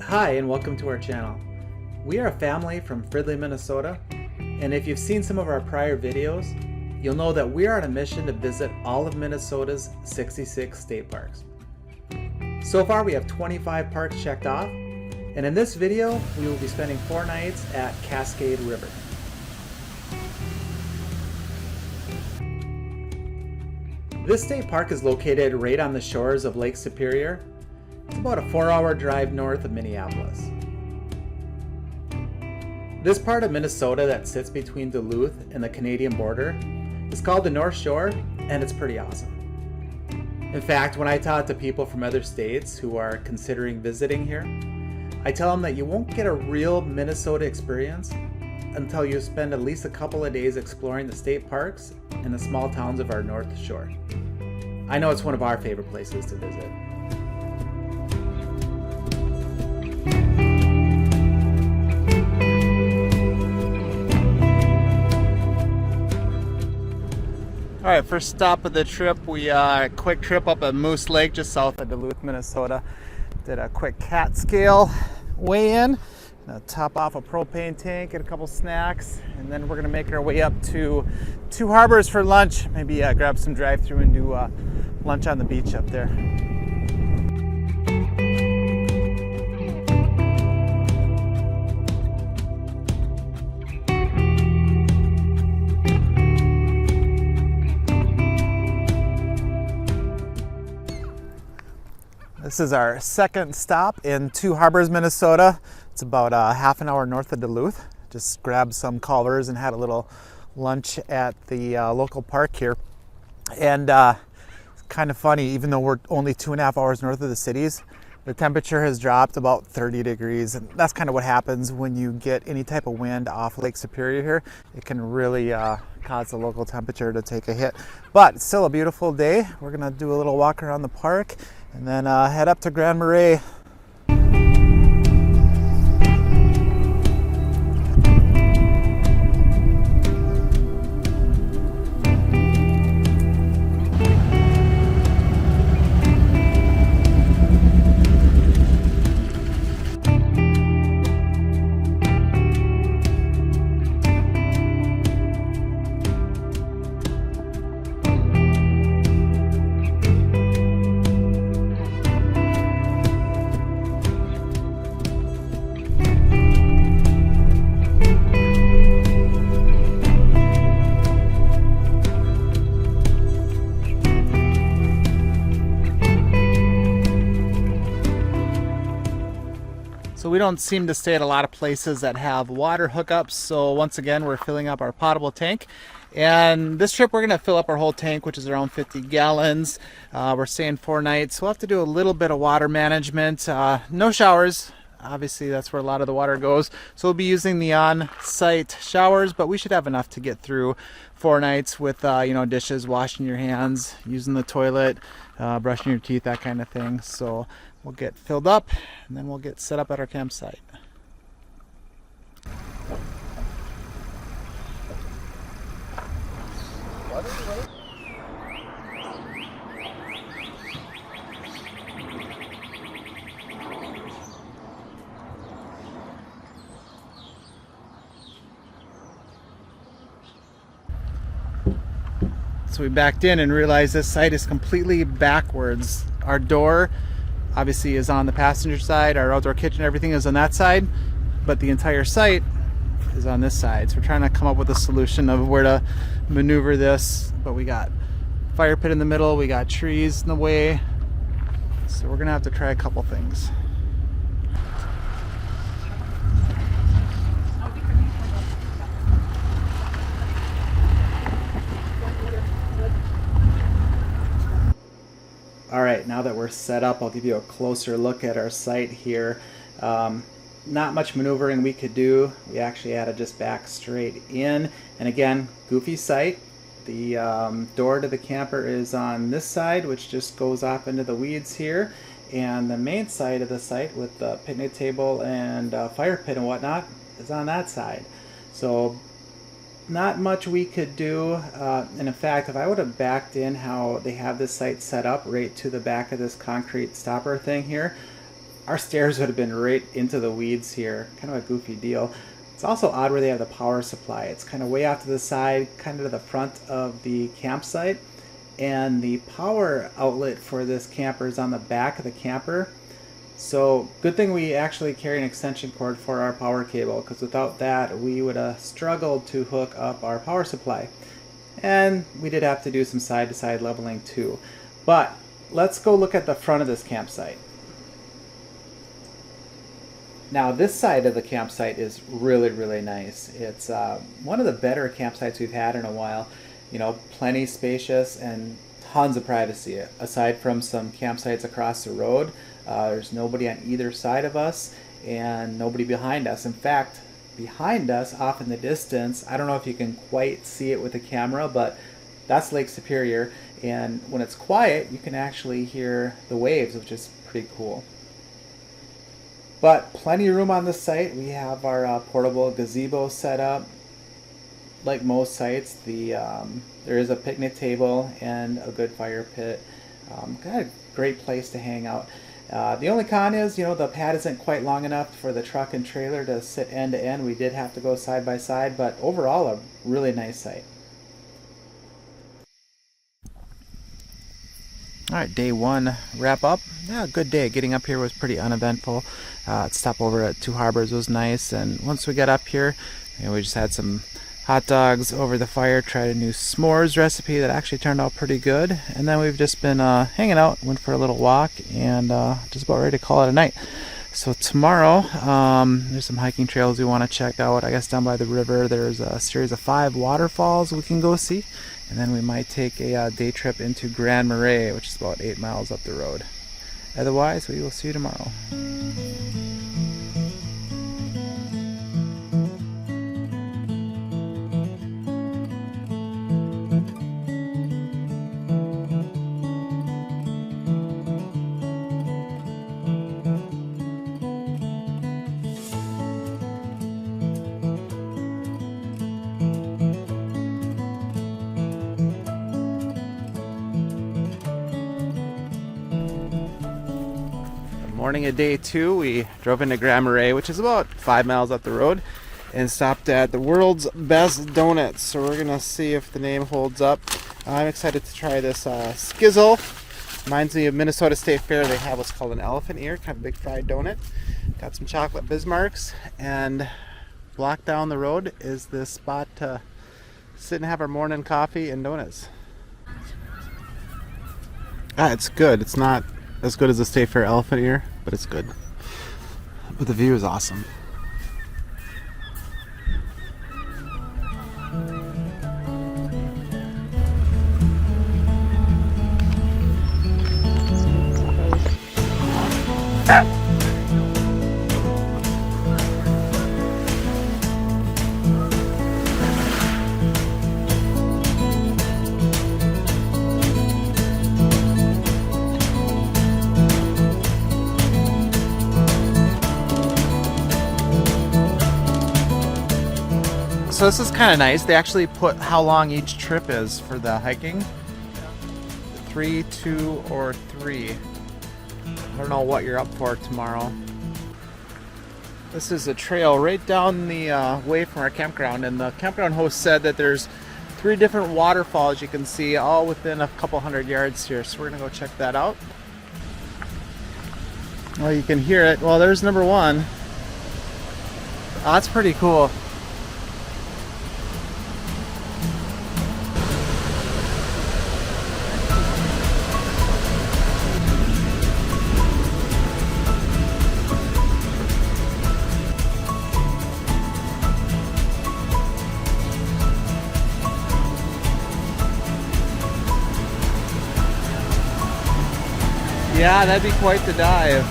Hi, and welcome to our channel. We are a family from Fridley, Minnesota, and if you've seen some of our prior videos, you'll know that we are on a mission to visit all of Minnesota's 66 state parks. So far we have 25 parks checked off, and in this video we will be spending 4 nights at Cascade River. This state park is located right on the shores of Lake Superior. It's about a 4-hour drive north of Minneapolis. This part of Minnesota that sits between Duluth and the Canadian border is called the North Shore, and it's pretty awesome. In fact, when I talk to people from other states who are considering visiting here, I tell them that you won't get a real Minnesota experience until you spend at least a couple of days exploring the state parks and the small towns of our North Shore. I know it's one of our favorite places to visit. All right, first stop of the trip, quick trip up at Moose Lake, just south of Duluth, Minnesota. Did a quick cat scale weigh-in, top off a propane tank, get a couple snacks, and then we're gonna make our way up to Two Harbors for lunch. Maybe grab some drive-through and do lunch on the beach up there. This is our second stop in Two Harbors, Minnesota. It's about half an hour north of Duluth. Just grabbed some Culvers and had a little lunch at the local park here. And it's kind of funny, even though we're only 2.5 hours north of the cities, the temperature has dropped about 30 degrees. And that's kind of what happens when you get any type of wind off Lake Superior here. It can really cause the local temperature to take a hit. But it's still a beautiful day. We're gonna do a little walk around the park and then head up to Grand Marais. So we don't seem to stay at a lot of places that have water hookups, so once again we're filling up our potable tank. And this trip we're going to fill up our whole tank, which is around 50 gallons. We're staying 4 nights, so we'll have to do a little bit of water management. No showers, obviously that's where a lot of the water goes, so we'll be using the on-site showers, but we should have enough to get through 4 nights with dishes, washing your hands, using the toilet, brushing your teeth, that kind of thing. So we'll get filled up and then we'll get set up at our campsite. So we backed in and realized this site is completely backwards. Our door obviously is on the passenger side, our outdoor kitchen, everything is on that side, but the entire site is on this side. So we're trying to come up with a solution of where to maneuver this, but we got fire pit in the middle, we got trees in the way, so we're gonna have to try a couple things. All right, now that we're set up, I'll give you a closer look at our site here. Not much maneuvering we could do. We actually had to just back straight in. And again, goofy site. The door to the camper is on this side, which just goes off into the weeds here. And the main side of the site with the picnic table and fire pit and whatnot is on that side. So not much we could do. And in fact, if I would have backed in how they have this site set up right to the back of this concrete stopper thing here, our stairs would have been right into the weeds here. Kind of a goofy deal. It's also odd where they have the power supply. It's kind of way off to the side, kind of to the front of the campsite. And the power outlet for this camper is on the back of the camper. So good thing we actually carry an extension cord for our power cable, because without that we would have struggled to hook up our power supply. And we did have to do some side-to-side leveling too. But let's go look at the front of this campsite. Now this side of the campsite is really nice. It's one of the better campsites we've had in a while. You know, plenty spacious and tons of privacy. Aside from some campsites across the road, there's nobody on either side of us and nobody behind us. In fact, behind us, off in the distance, I don't know if you can quite see it with the camera, but that's Lake Superior. And when it's quiet, you can actually hear the waves, which is pretty cool. But plenty of room on the site. We have our portable gazebo set up. Like most sites, there is a picnic table and a good fire pit. Got a great place to hang out. The only con is, you know, the pad isn't quite long enough for the truck and trailer to sit end to end. We did have to go side by side, but overall a really nice site. All right, day one wrap up. Yeah, good day. Getting up here was pretty uneventful. Stop over at Two Harbors was nice, and once we got up here, you know, we just had some hot dogs over the fire, tried a new s'mores recipe that actually turned out pretty good, and then we've just been hanging out, went for a little walk, and just about ready to call it a night. So tomorrow, there's some hiking trails we want to check out. I guess down by the river there's a series of 5 waterfalls we can go see, and then we might take a day trip into Grand Marais, which is about 8 miles up the road. Otherwise, we will see you tomorrow. Morning of day 2, we drove into Grand Marais, which is about 5 miles up the road, and stopped at the world's best donuts. So we're gonna see if the name holds up. I'm excited to try this skizzle. Reminds me of Minnesota State Fair. They have what's called an elephant ear, kind of big fried donut. Got some chocolate Bismarcks, and block down the road is this spot to sit and have our morning coffee and donuts. It's good. It's not as good as the State Fair elephant ear, but it's good. But the view is awesome. So this is kind of nice. They actually put how long each trip is for the hiking. 3, 2, or 3. I don't know what you're up for tomorrow. This is a trail right down the way from our campground, and the campground host said that there's 3 different waterfalls you can see all within a couple hundred yards here. So we're gonna go check that out. Well, you can hear it. Well, there's number 1. Oh, that's pretty cool. Yeah, that'd be quite the dive.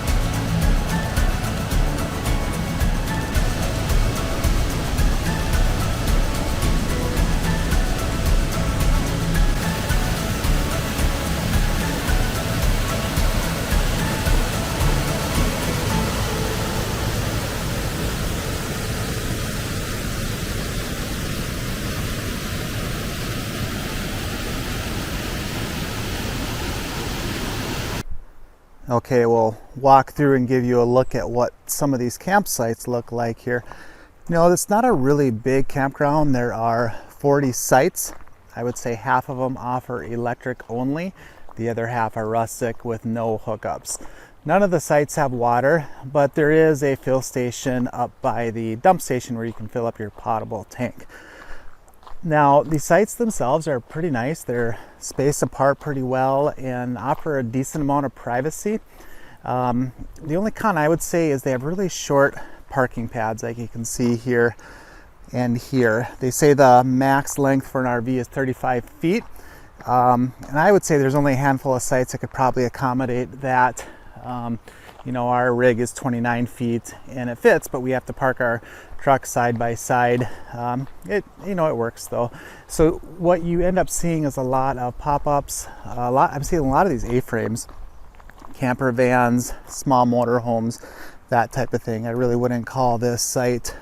Okay, we'll walk through and give you a look at what some of these campsites look like here. You know, it's not a really big campground. There are 40 sites. I would say half of them offer electric only. The other half are rustic with no hookups. None of the sites have water, but there is a fill station up by the dump station where you can fill up your potable tank. Now, the sites themselves are pretty nice. They're spaced apart pretty well and offer a decent amount of privacy. The only con I would say is they have really short parking pads, like you can see here and here. They say the max length for an RV is 35 feet. And I would say there's only a handful of sites that could probably accommodate that. You know, our rig is 29 feet and it fits, but we have to park our truck side by side. It works though. So what you end up seeing is a lot of pop-ups. I'm seeing a lot of these A-frames, camper vans, small motor homes, that type of thing. I really wouldn't call this site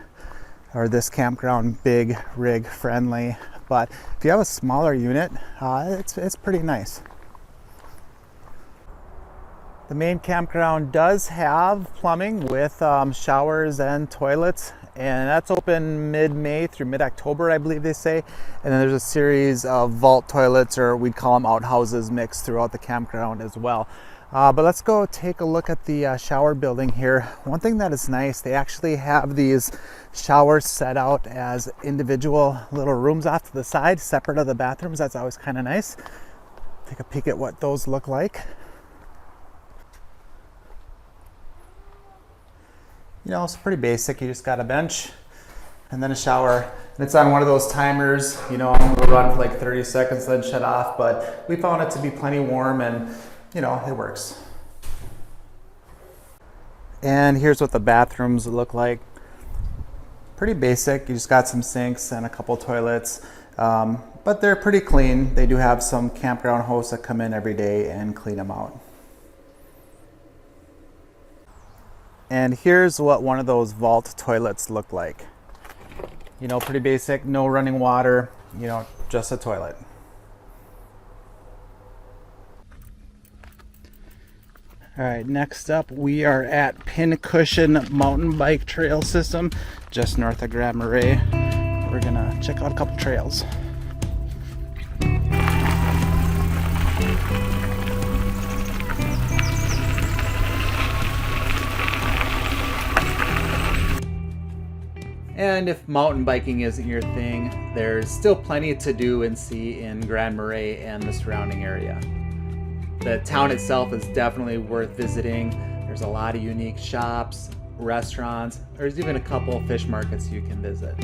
or this campground big rig friendly, but if you have a smaller unit, it's pretty nice. The main campground does have plumbing with showers and toilets, and that's open mid-May through mid-October, I believe they say. And then there's a series of vault toilets, or we'd call them outhouses, mixed throughout the campground as well. But let's go take a look at the shower building here. One thing that is nice, they actually have these showers set out as individual little rooms off to the side, separate of the bathrooms. That's always kind of nice. Take a peek at what those look like. You know, it's pretty basic. You just got a bench and then a shower. And it's on one of those timers, you know, it'll run for like 30 seconds, then shut off. But we found it to be plenty warm and, you know, it works. And here's what the bathrooms look like. Pretty basic. You just got some sinks and a couple toilets, but they're pretty clean. They do have some campground hosts that come in every day and clean them out. And here's what one of those vault toilets look like. You know, pretty basic, no running water, you know, just a toilet. All right, next up we are at Pincushion mountain bike trail system, just north of Grand Marais. We're gonna check out a couple trails. And if mountain biking isn't your thing, there's still plenty to do and see in Grand Marais and the surrounding area. The town itself is definitely worth visiting. There's a lot of unique shops, restaurants. There's even a couple fish markets you can visit.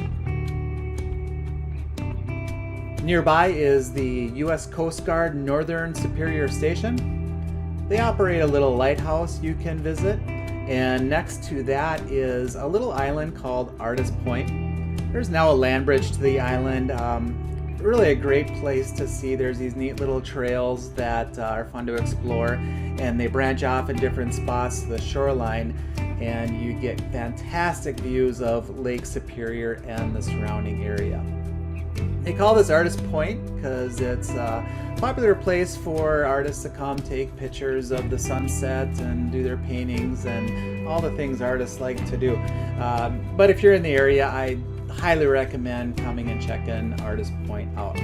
Nearby is the U.S. Coast Guard Northern Superior Station. They operate a little lighthouse you can visit. And next to that is a little island called Artist Point. There's now a land bridge to the island. Really a great place to see. There's these neat little trails that are fun to explore, and they branch off in different spots to the shoreline, and you get fantastic views of Lake Superior and the surrounding area. They call this Artist Point because it's a popular place for artists to come take pictures of the sunset and do their paintings and all the things artists like to do. But if you're in the area, I highly recommend coming and checking Artist Point out.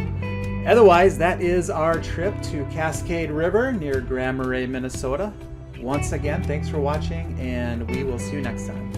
Otherwise, that is our trip to Cascade River near Grand Marais, Minnesota. Once again, thanks for watching, and we will see you next time.